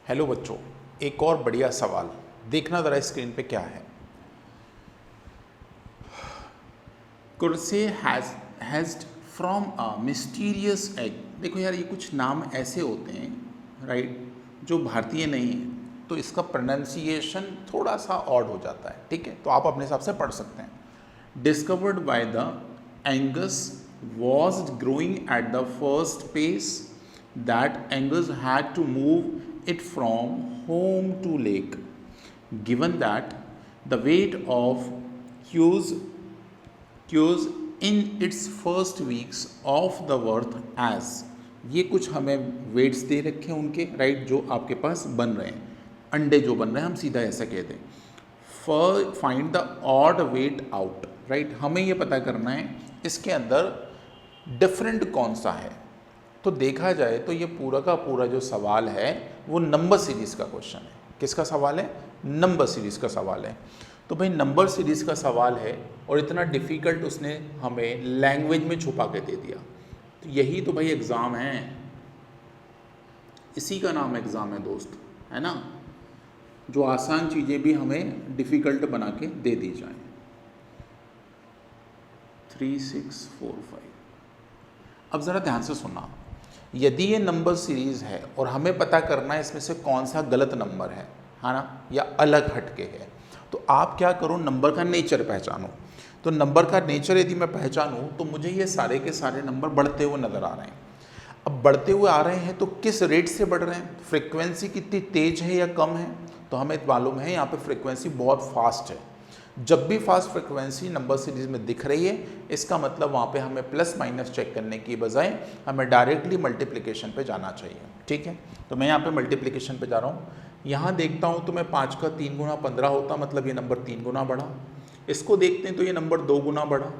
Hello बच्चों, एक और बढ़िया सवाल देखना ज़रा स्क्रीन पे क्या है। Kurse hatched from a mysterious egg. देखो यार, ये कुछ नाम ऐसे होते हैं राइट जो भारतीय नहीं है, तो इसका प्रोनाउंसिएशन थोड़ा सा ऑड हो जाता है। ठीक है, तो आप अपने हिसाब से पढ़ सकते हैं। Discovered by the Angus was growing at the first pace that Angus had to move it from home to lake. Given that the weight of cues in its first weeks of the birth as, ये कुछ हमें weights दे रखे हैं उनके right जो आपके पास बन रहे हैं, अंडे जो बन रहे हैं, हम सीधा ऐसा कहते हैं। Find the odd weight out right, हमें ये पता करना है इसके अंदर डिफरेंट कौन सा है। तो देखा जाए तो ये पूरा का पूरा जो सवाल है वो नंबर सीरीज़ का क्वेश्चन है। किसका सवाल है? नंबर सीरीज़ का सवाल है। तो भाई नंबर सीरीज़ का सवाल है और इतना डिफ़िकल्ट उसने हमें लैंग्वेज में छुपा के दे दिया। तो यही तो भाई एग्ज़ाम है, इसी का नाम एग्ज़ाम है दोस्त, है ना, जो आसान चीज़ें भी हमें डिफ़िकल्ट बना के दे दी जाएँ। 3 6 4 5। अब ज़रा ध्यान से सुनना, यदि ये नंबर सीरीज़ है और हमें पता करना है इसमें से कौन सा गलत नंबर है ना, या अलग हटके है, तो आप क्या करो, नंबर का नेचर पहचानो। तो नंबर का नेचर यदि मैं पहचानूँ तो मुझे ये सारे के सारे नंबर बढ़ते हुए नज़र आ रहे हैं। अब बढ़ते हुए आ रहे हैं तो किस रेट से बढ़ रहे हैं, फ्रिक्वेंसी कितनी तेज़ है या कम है, तो हमें मालूम है यहाँ पे फ्रिक्वेंसी बहुत फास्ट है। जब भी फास्ट फ्रिक्वेंसी नंबर सीरीज़ में दिख रही है, इसका मतलब वहाँ पे हमें प्लस माइनस चेक करने की बजाय हमें डायरेक्टली मल्टीप्लिकेशन पे जाना चाहिए। ठीक है, तो मैं यहाँ पे मल्टीप्लिकेशन पे जा रहा हूँ। यहाँ देखता हूँ तो मैं 5 का 3 गुना 15 होता, मतलब ये नंबर 3 गुना बढ़ा। इसको देखते हैं तो ये नंबर 2 गुना बढ़ा।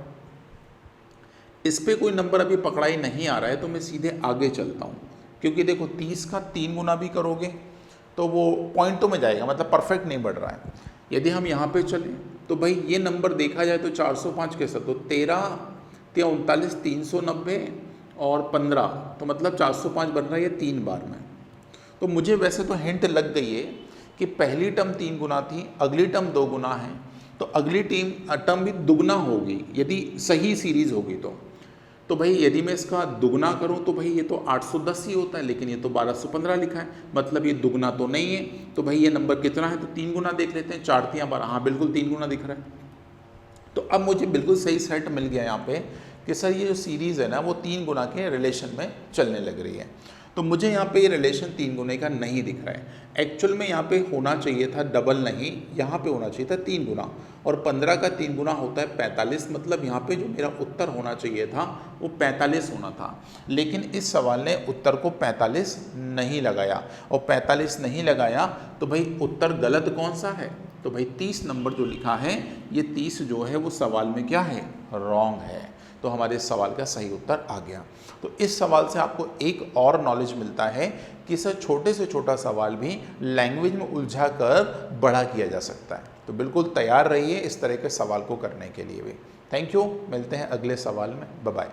इस पर कोई नंबर अभी पकड़ा ही नहीं आ रहा है, तो मैं सीधे आगे चलता हूँ, क्योंकि देखो 30 का 3 गुना भी करोगे तो वो पॉइंटों में जाएगा, मतलब परफेक्ट नहीं बढ़ रहा है। यदि हम यहाँ पे चलें तो भाई ये नंबर देखा जाए तो 405 के साथ, तो 13 39 390 और 15, तो मतलब 405 बन रहा है ये 3 बार में। तो मुझे वैसे तो हिंट लग गई है कि पहली टर्म 3 गुना थी, अगली टर्म 2 गुना है, तो अगली टर्म भी दुगना होगी यदि सही सीरीज़ होगी तो भाई यदि मैं इसका दुगना करूं तो भाई ये तो 810 ही होता है, लेकिन ये तो 1215 लिखा है, मतलब ये दुगना तो नहीं है। तो भाई ये नंबर कितना है, तो 3 गुना देख लेते हैं, 4 3 12, हाँ बिल्कुल 3 गुना दिख रहा है। तो अब मुझे बिल्कुल सही सेट मिल गया यहाँ पे कि सर ये जो सीरीज़ है ना वो 3 गुना के रिलेशन में चलने लग रही है। तो मुझे यहाँ पे ये रिलेशन 3 गुने का नहीं दिख रहा है। एक्चुअल में यहाँ पे होना चाहिए था डबल नहीं, यहाँ पे होना चाहिए था 3 गुना, और 15 का 3 गुना होता है 45, मतलब यहाँ पे जो मेरा उत्तर होना चाहिए था वो 45 होना था। लेकिन इस सवाल ने उत्तर को 45 नहीं लगाया, और 45 नहीं लगाया तो भाई उत्तर गलत कौन सा है, तो भाई 30 नंबर जो लिखा है ये 30 जो है वो सवाल में क्या है, रॉन्ग है। तो हमारे इस सवाल का सही उत्तर आ गया। तो इस सवाल से आपको एक और नॉलेज मिलता है कि सर छोटे से छोटा सवाल भी लैंग्वेज में उलझा कर बड़ा किया जा सकता है। तो बिल्कुल तैयार रहिए इस तरह के सवाल को करने के लिए भी। थैंक यू, मिलते हैं अगले सवाल में, बाय बाय।